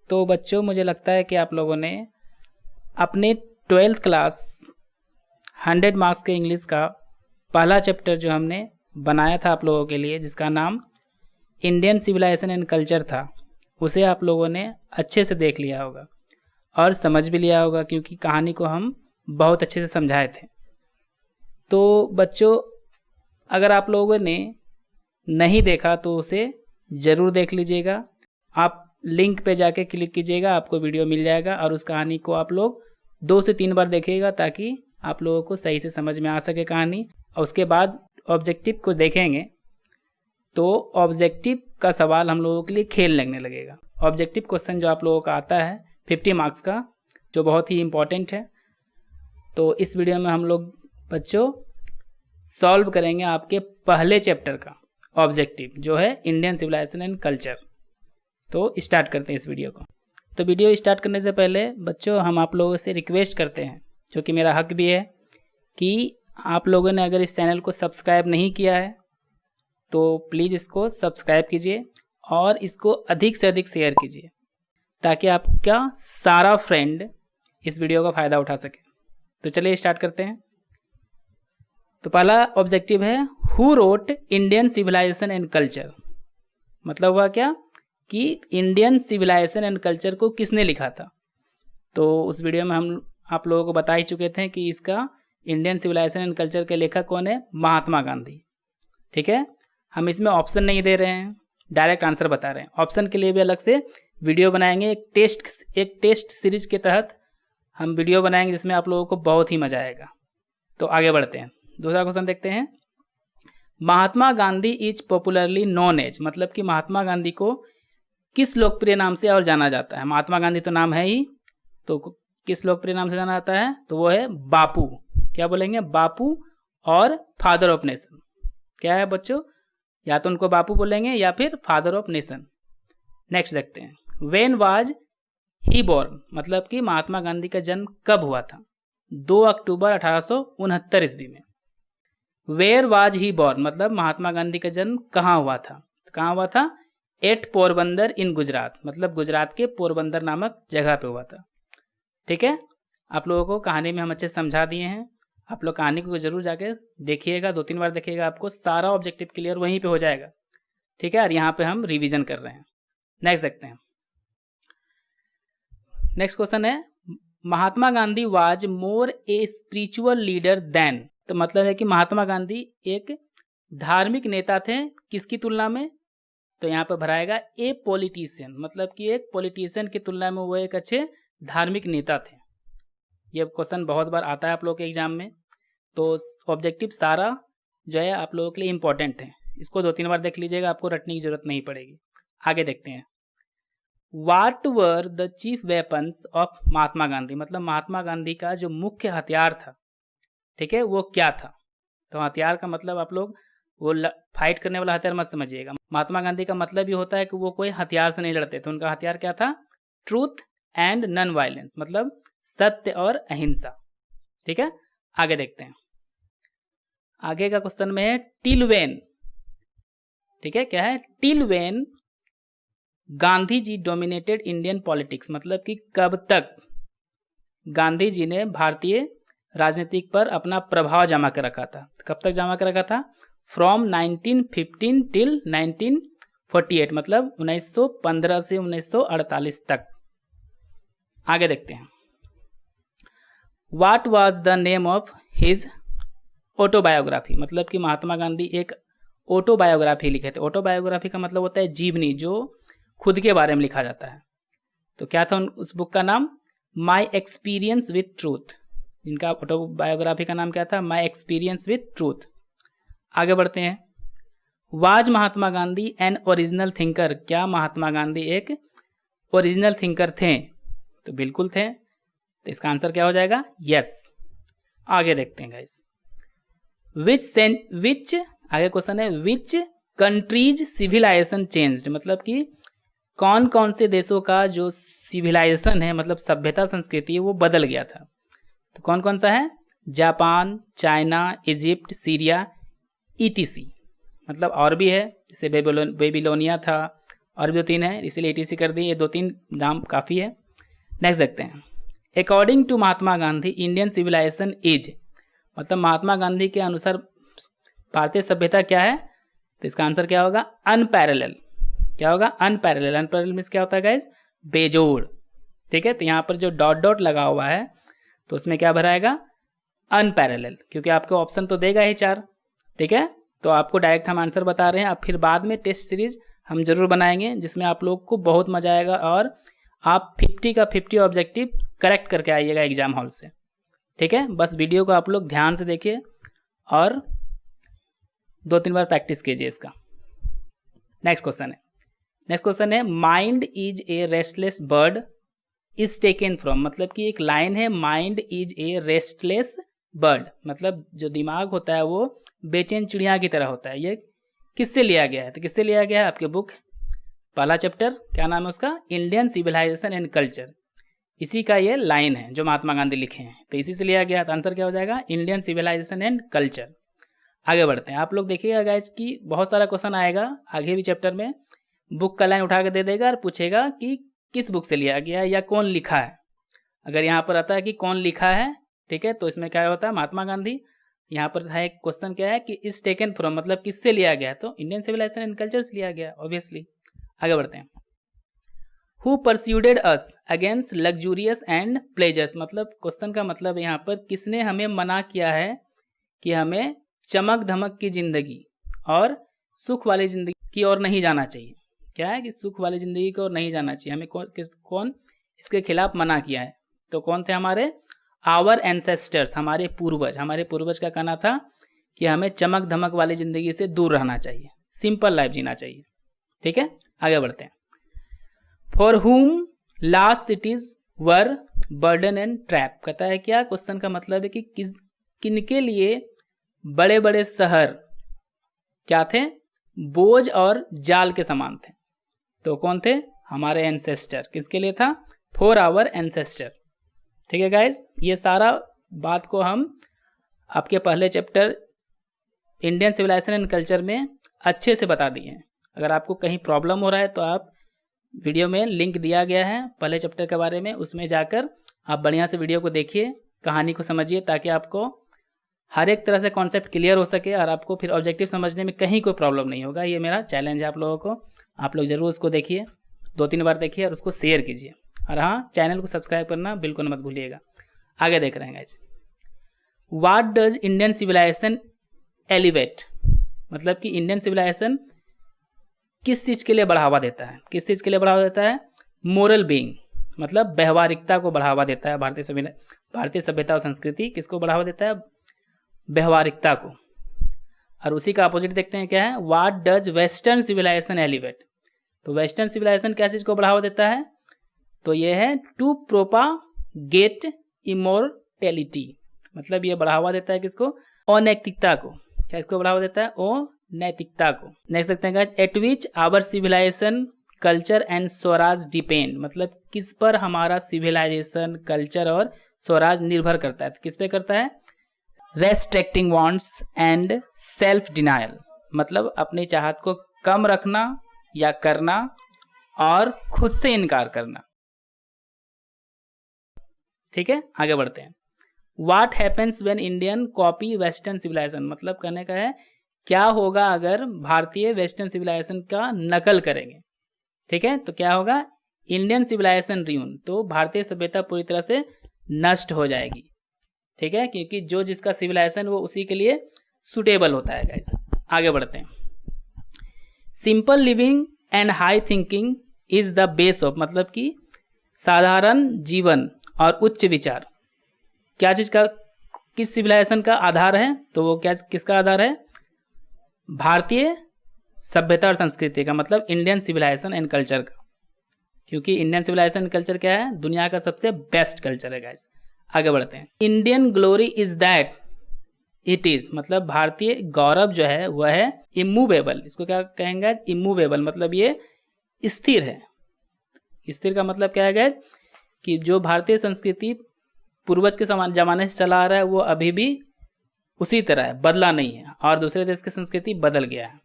तो बच्चों मुझे लगता है कि आप लोगों ने अपने 12th क्लास 100 मार्क्स के इंग्लिश का पहला चैप्टर जो हमने बनाया था आप लोगों के लिए, जिसका नाम इंडियन सिविलाइजेशन एंड कल्चर था, उसे आप लोगों ने अच्छे से देख लिया होगा और समझ भी लिया होगा, क्योंकि कहानी को हम बहुत अच्छे से समझाए थे। तो बच्चों अगर आप लोगों ने नहीं देखा तो उसे ज़रूर देख लीजिएगा। आप लिंक पे जाके क्लिक कीजिएगा, आपको वीडियो मिल जाएगा और उस कहानी को आप लोग 2 से 3 बार देखिएगा ताकि आप लोगों को सही से समझ में आ सके कहानी। और उसके बाद ऑब्जेक्टिव को देखेंगे तो ऑब्जेक्टिव का सवाल हम लोगों के लिए खेल लगने लगेगा। ऑब्जेक्टिव क्वेश्चन जो आप लोगों का आता है 50 मार्क्स का, जो बहुत ही इम्पोर्टेंट है। तो इस वीडियो में हम लोग बच्चों सॉल्व करेंगे आपके पहले चैप्टर का ऑब्जेक्टिव, जो है इंडियन सिविलाइजेशन एंड कल्चर। तो स्टार्ट करते हैं इस वीडियो को। तो वीडियो स्टार्ट करने से पहले बच्चों हम आप लोगों से रिक्वेस्ट करते हैं, जो कि मेरा हक भी है, कि आप लोगों ने अगर इस चैनल को सब्सक्राइब नहीं किया है तो प्लीज़ इसको सब्सक्राइब कीजिए और इसको अधिक से अधिक शेयर कीजिए ताकि आपका सारा फ्रेंड इस वीडियो का फ़ायदा उठा सके। तो चलिए स्टार्ट करते हैं। तो पहला ऑब्जेक्टिव है, who wrote Indian civilisation and culture. मतलब हुआ क्या कि इंडियन सिविलाइजेशन एंड कल्चर को किसने लिखा था। तो उस वीडियो में हम आप लोगों को बता ही चुके थे कि इसका इंडियन सिविलाइजेशन एंड कल्चर के लेखक कौन है, महात्मा गांधी। ठीक है, हम इसमें ऑप्शन नहीं दे रहे हैं, डायरेक्ट आंसर बता रहे हैं। ऑप्शन के लिए भी अलग से वीडियो बनाएंगे। एक टेस्ट सीरीज के तहत हम वीडियो बनाएंगे जिसमें आप लोगों को बहुत ही मजा आएगा। तो आगे बढ़ते हैं, दूसरा क्वेश्चन देखते हैं। Mahatma Gandhi is popularly known as, मतलब कि महात्मा गांधी को किस लोकप्रिय नाम से और जाना जाता है। महात्मा गांधी तो नाम है ही, तो किस लोकप्रिय नाम से जाना जाता है, तो वो है बापू। क्या बोलेंगे, बापू और फादर ऑफ नेशन। क्या है बच्चों, या तो उनको बापू बोलेंगे या फिर फादर ऑफ नेशन। नेक्स्ट देखते हैं, व्हेन वाज ही बोर्न, मतलब कि महात्मा गांधी का जन्म कब हुआ था। 2 अक्टूबर 1869 ईस्वी में। वेयर वाज ही बोर्न, मतलब महात्मा गांधी का जन्म कहाँ हुआ था। तो कहाँ हुआ था, एट पोरबंदर इन गुजरात, मतलब गुजरात के पोरबंदर नामक जगह पे हुआ था। ठीक है, आप लोगों को कहानी में हम अच्छे समझा दिए हैं। आप लोग कहानी को जरूर जाके देखिएगा, 2-3 बार देखिएगा, आपको सारा ऑब्जेक्टिव क्लियर वहीं पे हो जाएगा। ठीक है, और यहाँ पे हम रिवीजन कर रहे हैं। नेक्स्ट देखते हैं। नेक्स्ट क्वेश्चन है, Mahatma Gandhi was more a spiritual leader than. तो मतलब है कि महात्मा गांधी एक धार्मिक नेता थे किसकी तुलना में, तो यहाँ पे भराएगा ए पॉलिटिशियन, मतलब कि एक पॉलिटिशियन की तुलना में वो एक अच्छे धार्मिक नेता थे। ये क्वेश्चन बहुत बार आता है आप लोग के एग्जाम में। तो ऑब्जेक्टिव सारा जो है आप लोगों के लिए इंपॉर्टेंट है, इसको 2-3 बार देख लीजिएगा, आपको रटने की जरूरत नहीं पड़ेगी। आगे देखते हैं, what were the chief weapons of Mahatma Gandhi, मतलब महात्मा गांधी का जो मुख्य हथियार था, ठीक है, वो क्या था। तो हथियार का मतलब आप लोग वो फाइट करने वाला हथियार मत समझिएगा। महात्मा गांधी का मतलब ये होता है कि वो कोई हथियार से नहीं लड़ते थे। उनका हथियार क्या था, ट्रूथ एंड नॉन वायलेंस, मतलब सत्य और अहिंसा। ठीक है, आगे देखते हैं। आगे का क्वेश्चन में है, टिल व्हेन। ठीक है, क्या है, till when Gandhi ji dominated Indian politics, मतलब कि कब तक गांधी जी ने भारतीय राजनीतिक पर अपना प्रभाव जमा कर रखा था। कब तक जमा कर रखा था, फ्रॉम 1915 टिल 1948, मतलब 1915 से 1948 तक। आगे देखते हैं, what was the name of his autobiography, मतलब कि महात्मा गांधी एक ऑटोबायोग्राफी लिखे थे। ऑटोबायोग्राफी का मतलब होता है जीवनी, जो खुद के बारे में लिखा जाता है। तो क्या था उस बुक का नाम, माई एक्सपीरियंस विथ ट्रूथ। इनका ऑटोबायोग्राफी का नाम क्या था, माई एक्सपीरियंस विथ ट्रूथ। आगे बढ़ते हैं, was Mahatma Gandhi an original thinker, क्या महात्मा गांधी एक ओरिजिनल थिंकर थे। तो बिल्कुल थे, तो इसका आंसर क्या हो जाएगा, यस। आगे देखते हैं गाइस, विच आगे क्वेश्चन है, विच कंट्रीज सिविलाइजेशन चेंज्ड, मतलब कि कौन कौन से देशों का जो सिविलाइजेशन है, मतलब सभ्यता संस्कृति है, वो बदल गया था। तो कौन कौन सा है, Japan, China, Egypt, Syria, ETC, मतलब और भी है, जैसे बेबीलोनिया था और भी 2-3 है, इसीलिए ETC कर दिए, ये 2-3 नाम काफ़ी है। नेक्स्ट देखते हैं। According to Mahatma Gandhi Indian civilisation is, मतलब महात्मा गांधी के अनुसार भारतीय सभ्यता क्या है, तो इसका आंसर क्या होगा, अनपैरेलल। क्या होगा, अनपैरेलल। अनपैरेलल मीन्स क्या होता है गाइज, बेजोड़। ठीक है, तो यहाँ पर जो डॉट डॉट लगा हुआ है तो उसमें क्या भराएगा, अनपैरेलल, क्योंकि आपको ऑप्शन तो देगा ही 4। ठीक है, तो आपको डायरेक्ट हम आंसर बता रहे हैं। अब फिर बाद में टेस्ट सीरीज हम जरूर बनाएंगे जिसमें आप लोग को बहुत मजा आएगा और आप 50 का 50 ऑब्जेक्टिव करेक्ट करके आइएगा एग्जाम हॉल से। ठीक है, बस वीडियो को आप लोग ध्यान से देखिए और 2-3 बार प्रैक्टिस कीजिए इसका। नेक्स्ट क्वेश्चन है mind is a restless bird is taken from, मतलब कि एक लाइन है, mind is a restless bird, मतलब जो दिमाग होता है वो बेचैन चिड़िया की तरह होता है। ये किससे लिया गया है, तो किससे लिया गया है, आपके बुक पहला चैप्टर क्या नाम है उसका, इंडियन सिविलाइजेशन एंड कल्चर, इसी का ये लाइन है जो महात्मा गांधी लिखे हैं, तो इसी से लिया गया। तो आंसर क्या हो जाएगा, इंडियन सिविलाइजेशन एंड कल्चर। आगे बढ़ते हैं। आप लोग देखिएगा गाइज कि बहुत सारा क्वेश्चन आएगा आगे भी चैप्टर में, बुक का लाइन उठा के दे देगा और पूछेगा कि किस बुक से लिया गया है या कौन लिखा है। अगर यहाँ पर आता है कि कौन लिखा है, ठीक है, तो इसमें क्या होता है, महात्मा गांधी। यहाँ पर है क्वेश्चन क्या है कि इज टेकन फ्रॉम, मतलब किससे लिया गया, तो इंडियन सिविलाइजेशन एंड कल्चर से लिया गया ऑब्वियसली। आगे बढ़ते हैं। Who persuaded us against luxurious and pleasures, मतलब क्वेश्चन का मतलब यहाँ पर किसने हमें मना किया है कि हमें चमक धमक की जिंदगी और सुख वाली जिंदगी की ओर नहीं जाना चाहिए। क्या है कि सुख वाली जिंदगी की ओर नहीं जाना चाहिए, हमें कौन इसके खिलाफ मना किया है, तो कौन थे, हमारे आवर एंसेस्टर्स, हमारे पूर्वज का कहना था कि हमें चमक धमक वाली जिंदगी से दूर रहना चाहिए, सिंपल लाइफ जीना चाहिए। ठीक है, आगे बढ़ते हैं। फॉर हुम last cities were burden and trap, कहता है क्या, क्वेश्चन का मतलब है कि किनके लिए बड़े बड़े शहर क्या थे, बोझ और जाल के समान थे, तो कौन थे, हमारे एंसेस्टर। किसके लिए था, फॉर आवर एंसेस्टर। ठीक है गाइज, ये सारा बात को हम आपके पहले chapter Indian civilisation and culture में अच्छे से बता दिए हैं। अगर आपको कहीं प्रॉब्लम हो रहा है तो आप वीडियो में लिंक दिया गया है पहले चैप्टर के बारे में, उसमें जाकर आप बढ़िया से वीडियो को देखिए, कहानी को समझिए, ताकि आपको हर एक तरह से कॉन्सेप्ट क्लियर हो सके और आपको फिर ऑब्जेक्टिव समझने में कहीं कोई प्रॉब्लम नहीं होगा। ये मेरा चैलेंज है आप लोगों को। आप लोग जरूर उसको देखिए, 2-3 बार देखिए और उसको शेयर कीजिए, और हाँ, चैनल को सब्सक्राइब करना बिल्कुल मत भूलिएगा। आगे देख रहे हैं guys, what does Indian civilisation elevate, मतलब कि इंडियन सिविलाइजेशन किस चीज़ के लिए बढ़ावा देता है, किस चीज़ के लिए बढ़ावा देता है, मोरल बीइंग, मतलब व्यवहारिकता को बढ़ावा देता है। भारतीय सभ्यता और संस्कृति किसको बढ़ावा देता है, व्यवहारिकता को। और उसी का अपोजिट देखते हैं क्या है, what does western civilisation elevate, तो वेस्टर्न सिविलाइजेशन क्या चीज़ को बढ़ावा देता है, तो ये है टू प्रोपागेट इमोर्टेलिटी, मतलब ये बढ़ावा देता है किसको, अनैतिकता को। क्या इसको बढ़ावा देता है, अनैतिकता को। नेक्स्ट देखते हैं at which our civilisation culture and swaraj depend, मतलब किस पर हमारा सिविलाइजेशन कल्चर और स्वराज निर्भर करता है, तो किस पे करता है, restricting wants and self denial, मतलब अपनी चाहत को कम रखना या करना और खुद से इनकार करना। ठीक है, आगे बढ़ते हैं। What happens when Indian copy western civilisation, मतलब कहने का है क्या होगा अगर भारतीय वेस्टर्न सिविलाइजेशन का नकल करेंगे। ठीक है, तो क्या होगा, इंडियन सिविलाइजेशन रियून, तो भारतीय सभ्यता पूरी तरह से नष्ट हो जाएगी। ठीक है, क्योंकि जो जिसका सिविलाइजेशन वो उसी के लिए सुटेबल होता है गाइस। आगे बढ़ते हैं। Simple living and high thinking is the base of, मतलब कि साधारण जीवन और उच्च विचार क्या चीज का, किस सिविलाइजेशन का आधार है, तो वो क्या किसका आधार है, भारतीय सभ्यता और संस्कृति का, मतलब इंडियन सिविलाइजेशन एंड कल्चर का, क्योंकि इंडियन सिविलाइजेशन कल्चर क्या है, दुनिया का सबसे बेस्ट कल्चर है गाइस। आगे बढ़ते हैं। Indian glory is that it is, मतलब भारतीय गौरव जो है वह है इमूवेबल, इसको क्या कहेंगे, इमूवेबल, मतलब ये स्थिर है। स्थिर का मतलब क्या है गाइस, कि जो भारतीय संस्कृति पूर्वज के समान जमाने से चला आ रहा है वो अभी भी उसी तरह है, बदला नहीं है, और दूसरे देश की संस्कृति बदल गया है।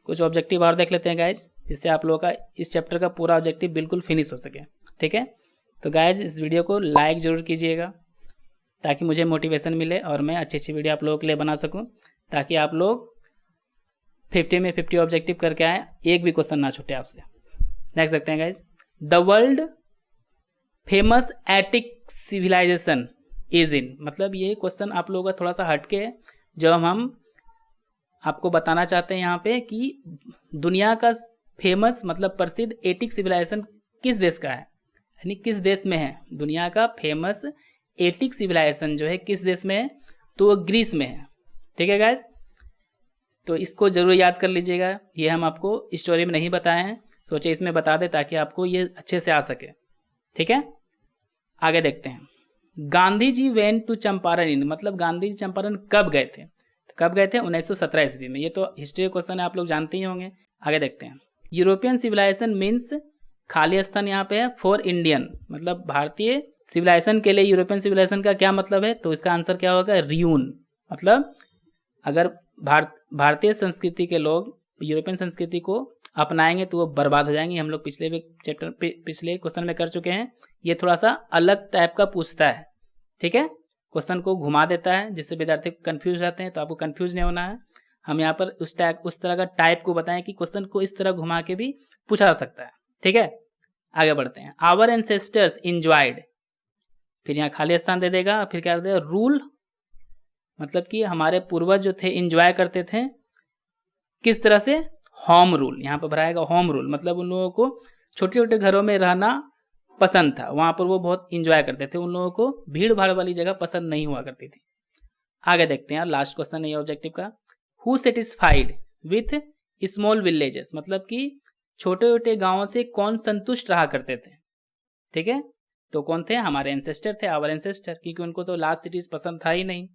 कुछ ऑब्जेक्टिव और देख लेते हैं गाइज। जिससे आप लोगों का इस चैप्टर का पूरा ऑब्जेक्टिव बिल्कुल फिनिश हो सके। ठीक है, तो गाइज इस वीडियो को लाइक ज़रूर कीजिएगा ताकि मुझे मोटिवेशन मिले और मैं अच्छी अच्छी वीडियो आप लोगों के लिए बना सकूं, ताकि आप लोग 50 में 50 ऑब्जेक्टिव करके आए, एक भी क्वेश्चन ना छूटे आपसे। नेक्स्ट देखते हैं guys, the world famous Attic civilisation is in, मतलब ये क्वेश्चन आप लोगों का थोड़ा सा हटके है, जब हम आपको बताना चाहते हैं यहाँ पे कि दुनिया का फेमस मतलब प्रसिद्ध एटिक सिविलाइजेशन किस देश का है, यानी किस देश में है। दुनिया का फेमस एटिक सिविलाइजेशन जो है किस देश में है, तो वो ग्रीस में है। ठीक है गाइज, तो इसको जरूर याद कर लीजिएगा, ये हम आपको स्टोरी में नहीं बताए हैं, सोचे इसमें बता दें ताकि आपको ये अच्छे से आ सके। ठीक है, आगे देखते हैं, गांधी जी वेंट टू चंपारण इन, मतलब गांधी जी चंपारण कब गए थे, तो कब गए थे 1917 ईस्वी में। ये तो हिस्ट्री क्वेश्चन है, आप लोग जानते ही होंगे। आगे देखते हैं, यूरोपियन सिविलाइजेशन मीन्स, खाली स्थान यहाँ पे है, फॉर इंडियन, मतलब भारतीय सिविलाइजेशन के लिए यूरोपियन सिविलाइजेशन का क्या मतलब है, तो इसका आंसर क्या होगा, रियून, मतलब अगर भारतीय संस्कृति के लोग यूरोपियन संस्कृति को अपनाएंगे तो वो बर्बाद हो जाएंगे। हम लोग पिछले क्वेश्चन में कर चुके हैं। ये थोड़ा सा अलग टाइप का पूछता है, ठीक है, क्वेश्चन को घुमा देता है जिससे विद्यार्थी कंफ्यूज रहते हैं, तो आपको कंफ्यूज नहीं होना है। हम यहाँ पर उस तरह का टाइप को बताएं कि क्वेश्चन को इस तरह घुमा के भी पूछा जा सकता है। ठीक है, आगे बढ़ते हैं, आवर एंसेस्टर्स इंजॉयड, फिर यहाँ खाली स्थान दे देगा, फिर क्या दे देगा, रूल, मतलब कि हमारे पूर्वज जो थे इंजॉय करते थे किस तरह से, होम रूल, यहाँ पर भराएगा होम रूल, मतलब उन लोगों को छोटे छोटे घरों में रहना पसंद था, वहाँ पर वो बहुत इंजॉय करते थे, उन लोगों को भीड़ भाड़ वाली जगह पसंद नहीं हुआ करती थी। आगे देखते हैं, लास्ट क्वेश्चन है ये ऑब्जेक्टिव का, who satisfied with small villages, मतलब कि छोटे छोटे गाँवों से कौन संतुष्ट रहा करते थे। ठीक है, तो कौन थे, हमारे एंसेस्टर थे, आवर एंसेस्टर, क्योंकि उनको तो लार्ज सिटीज पसंद था ही नहीं।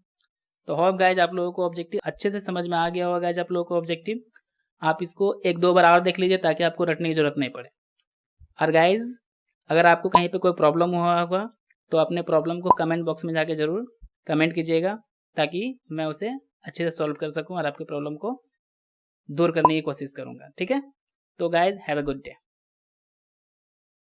तो होप गाइज आप लोगों को ऑब्जेक्टिव अच्छे से समझ में आ गया होगा गाइज आप लोगों को ऑब्जेक्टिव। आप इसको 1-2 बार और देख लीजिए ताकि आपको रटने की जरूरत नहीं पड़े। और गाइज अगर आपको कहीं पे कोई प्रॉब्लम हुआ होगा तो अपने प्रॉब्लम को कमेंट बॉक्स में जाके जरूर कमेंट कीजिएगा ताकि मैं उसे अच्छे से सॉल्व कर सकूं और आपकी प्रॉब्लम को दूर करने की कोशिश करूंगा। ठीक है, तो guys have a good day.